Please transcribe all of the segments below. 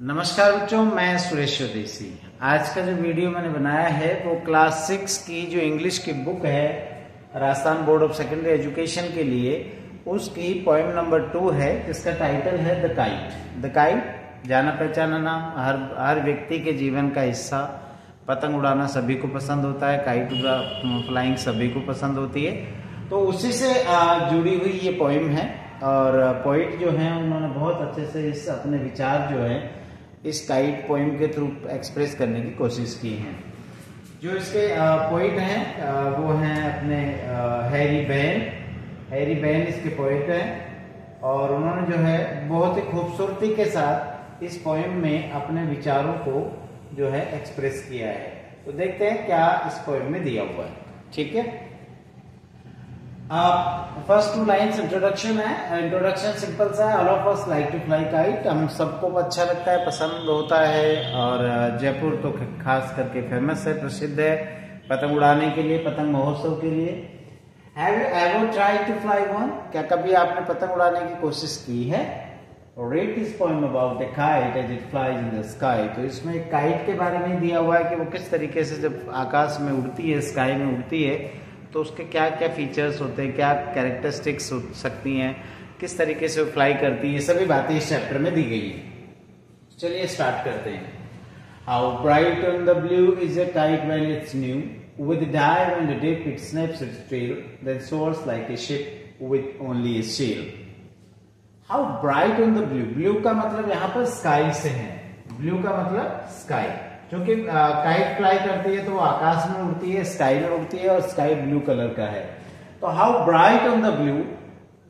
नमस्कार बच्चों, मैं सुरेश स्वदेशी। आज का जो वीडियो मैंने बनाया है वो क्लास 6 की जो इंग्लिश की बुक है Rajasthan board of secondary education के लिए, उसकी पोएम नंबर 2 है, जिसका टाइटल है द काइट। द काइट जाना पहचाना नाम, हर व्यक्ति के जीवन का हिस्सा। पतंग उड़ाना सभी को पसंद होता है, काइट फ्लाइंग सभी को पसंद होती है, तो उसी से जुड़ी हुई ये पोएम है। और पोइट जो हैं उन्होंने बहुत अच्छे से इस अपने विचार जो है इस काइट पोएम के थ्रू एक्सप्रेस करने की कोशिश की है। जो इसके पोइट हैं वो हैं अपने हैरी बैन इसके पोइट हैं, और उन्होंने जो है बहुत ही खूबसूरती के साथ इस पोएम में अपने विचारों को जो है एक्सप्रेस किया है। तो देखते हैं क्या इस पोएम में दिया हुआ है। ठीक है, फर्स्ट 2 लाइन्स इंट्रोडक्शन है। इंट्रोडक्शन सिंपल सा है। All of us like to fly kite, हम सबको अच्छा लगता है, पसंद होता है। और जयपुर तो खास करके फेमस है, प्रसिद्ध है पतंग उड़ाने के लिए, पतंग महोत्सव के लिए। Have you ever tried to fly one, क्या कभी आपने पतंग उड़ाने की कोशिश की है? Read this poem about the kite as it flies in the sky. तो इसमें एक काइट के बारे में दिया हुआ है कि वो किस तरीके से जब आकाश में उड़ती है, स्काई में उड़ती है, तो उसके क्या क्या फीचर्स होते हैं, क्या कैरेक्टरिस्टिक्स हो सकती हैं, किस तरीके से वो फ्लाई करती है, ये सभी बातें इस चैप्टर में दी गई है। चलिए स्टार्ट करते हैं। How bright on the blue is a kite when it's new, with dive and dip it snaps its tail, then soars like a ship with only a sail. How bright on the blue, blue का मतलब यहाँ पर sky से है। Blue का मतलब sky, क्योंकि kite fly करती है तो वो आकाश में उड़ती है, स्काई में उड़ती है, और स्काई ब्लू कलर का है। तो how bright on the blue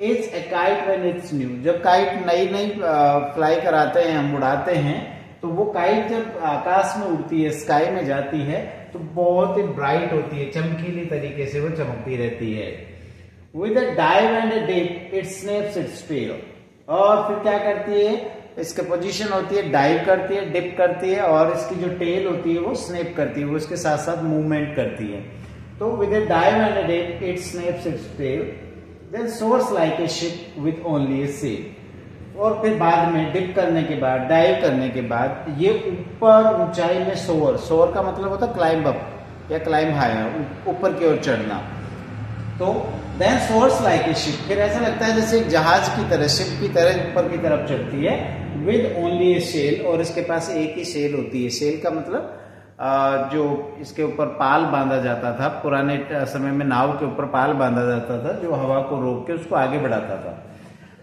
is a kite when it's new, जब काइट नई नई फ्लाई कराते हैं, हम उड़ाते हैं, तो वो काइट जब आकाश में उड़ती है, स्काई में जाती है, तो बहुत ही ब्राइट होती है, चमकीली तरीके से वो चमकती रहती है। With a dive and a dip it snaps its tail, और फिर क्या करती है, इसके पोजीशन होती है, डाइव करती है, डिप करती है, और इसकी जो टेल होती है वो स्नैप करती है, वो इसके साथ साथ मूवमेंट करती है। तो with a dive and a dip it snaps its tail, then soars like a ship with only a sail. और फिर बाद में डिप करने के बाद, डाइव करने के बाद, ये ऊपर ऊंचाई में सोअर का मतलब होता है क्लाइंब अप या क्लाइंब हायर, ऊपर की ओर चढ़ना। तो then soars like a ship, फिर ऐसा लगता है जैसे एक जहाज की तरह, शिप की तरह ऊपर की तरफ चढ़ती है, विद ओनली ए सेल, और इसके पास एक ही सेल होती है। सेल का मतलब जो इसके ऊपर पाल बांधा जाता था, पुराने समय में नाव के ऊपर पाल बांधा जाता था जो हवा को रोक के उसको आगे बढ़ाता था,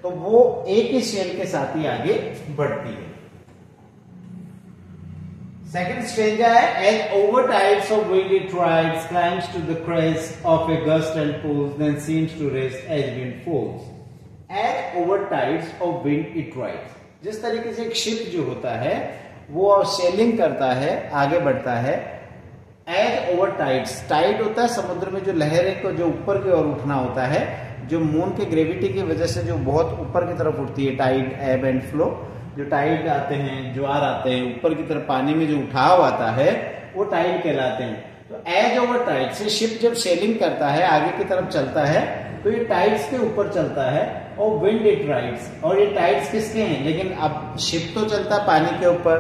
तो वो एक ही सेल के साथ ही आगे बढ़ती है। सेकंड स्टेंजा है, as over tides of wind it rides, climbs to the crest of a gust and pulls, then seems to rest as wind falls. As over tides of wind it rides, जिस तरीके से एक ship जो होता है वो selling करता है, आगे बढ़ता है। एज ओवर टाइड्स, टाइड होता है समुद्र में जो लहरें को जो ऊपर की ओर उठना होता है, जो मून के ग्रेविटी की वजह से जो बहुत ऊपर की तरफ उठती है, टाइड, एब एंड फ्लो। जो टाइड आते हैं, ज्वार आते हैं, ऊपर की तरफ पानी में जो उठाव आता है, वो टाइड कहलाते हैं। तो एज ओवर टाइड से शिप जब सेलिंग करता है, आगे की तरफ चलता है, तो ये टाइड्स के ऊपर चलता है, और विंड इट राइड्स, और ये टाइड्स किसके हैं? लेकिन अब शिप तो चलता है पानी के ऊपर,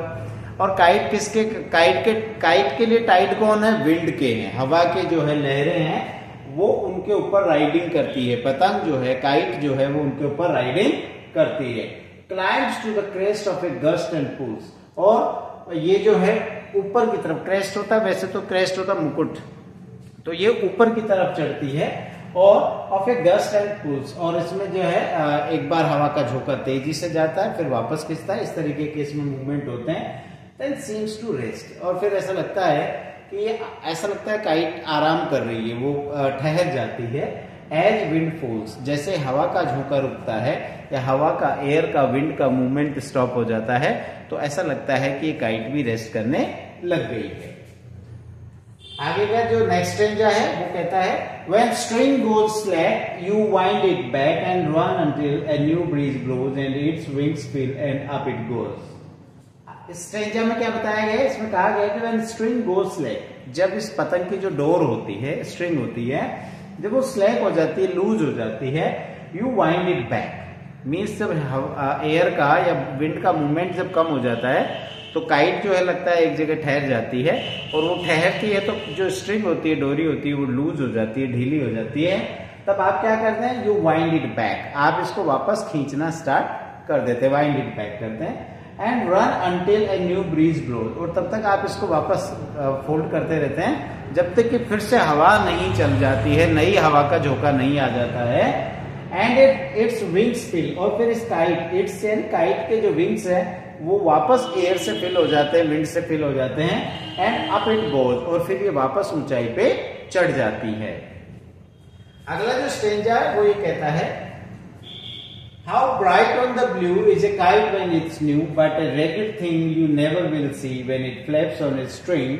और काइट किसके? काइट के लिए टाइड कौन है? विंड के हैं, हवा के जो है लहरें हैं वो उनके ऊपर राइडिंग करती है। पतंग जो है, काइट जो है, वो उनके ऊपर राइडिंग करती है। Climbs to the crest of a gust and pulls, और ये जो है ऊपर की तरफ, क्रेस्ट होता है, वैसे तो क्रेस्ट होता मुकुट, तो ये ऊपर की तरफ चढ़ती है, और of a gust and pulls, और इसमें जो है एक बार हवा का झोंका तेजी से जाता है, फिर वापस खिंचता है, इस तरीके के इसमें मूवमेंट होते हैं। देन सीम्स टू रेस्ट, और फिर ऐसा लगता है कि ये, ऐसा लगता है काइट आराम कर रही है, वो ठहर जाती है। एज विंड फॉल्स, जैसे हवा का झोंका रुकता है या हवा का, एयर का, विंड का मूवमेंट स्टॉप हो जाता है, तो ऐसा लगता है कि काइट भी रेस्ट करने लग गई है। आगे का जो नेक्स्ट स्टेंजा है वो कहता है, when string goes slack you wind it back and run until a new breeze blows and its wings fill and up it goes. इस स्टेंजा में क्या बताया गया है? इसमें कहा गया कि व्हेन स्ट्रिंग गोज स्लैक, जब इस पतंग की जो डोर होती है, स्ट्रिंग होती है, जब वो स्लैक हो जाती है, लूज हो जाती है, you wind it back, means जब एयर का या विंड का मूवमेंट जब कम हो जाता है तो काइट जो है लगता है एक जगह ठहर जाती है, और वो ठहरती है तो जो स्ट्रिंग होती है, डोरी होती है, वो लूज हो जाती है, ढीली हो जाती है। तब आप क्या करते हैं, यू वाइंड इट बैक, आप इसको वापस खींचना स्टार्ट कर देते हैं, वाइंड इट बैक करते हैं। And run until a new breeze blows, और तब तक आप इसको वापस फोल्ड करते रहते हैं जब तक कि फिर से हवा नहीं चल जाती है, नई हवा का झोंका नहीं आ जाता है। एंड इट्स विंग्स फिल, और फिर इस काइट, इट्स काइट के जो विंग्स है वो वापस एयर से फिल हो जाते हैं, विंड से फिल हो जाते हैं। एंड अप इट गोज, और फिर ये वापस ऊंचाई पे चढ़ जाती है। अगला जो स्टेंजा है वो ये कहता है, how bright on the blue is a kite when it's new, but a ragged thing you never will see when it flaps on its string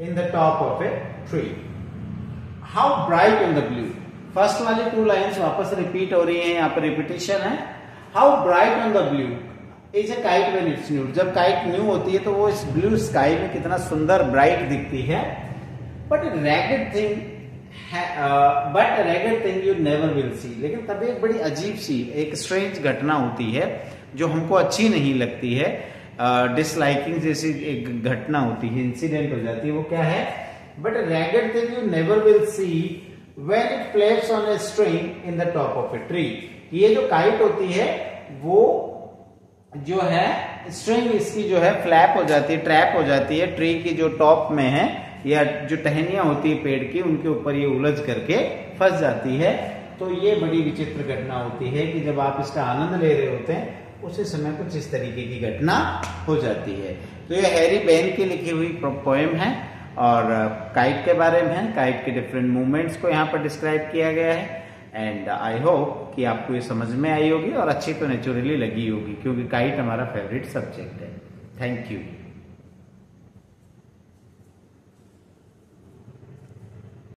in the top of a tree. How bright on the blue, first वाली 2 lines वापस repeat हो रही है, यहाँ पर repetition है। How bright on the blue is a kite when it's new, जब kite new होती है तो वो इस ब्लू स्काई में कितना सुंदर ब्राइट दिखती है। But ragged thing you never will see, लेकिन तभी एक बड़ी अजीब सी, एक स्ट्रेंज घटना होती है जो हमको अच्छी नहीं लगती है, डिसलाइकिंग जैसी एक घटना होती है, इंसिडेंट हो जाती है। वो क्या है, but ragged thing you never will see when it flaps on a string in the top of a tree. ये जो काइट होती है वो जो है स्ट्रिंग इसकी जो है फ्लैप हो जाती है, ट्रैप हो जाती है ट्री की जो टॉप में है, या जो टहनियां होती है पेड़ की उनके ऊपर ये उलझ करके फंस जाती है। तो ये बड़ी विचित्र घटना होती है कि जब आप इसका आनंद ले रहे होते हैं उसी समय कुछ इस तरीके की घटना हो जाती है। तो ये हैरी बेन की लिखी हुई पोएम है और काइट के बारे में है, काइट के डिफरेंट मूवमेंट्स को यहाँ पर डिस्क्राइब किया गया है। एंड आई होप कि आपको ये समझ में आई होगी और अच्छी तो नेचुरली लगी होगी, क्योंकि काइट हमारा फेवरेट सब्जेक्ट है। Thank you.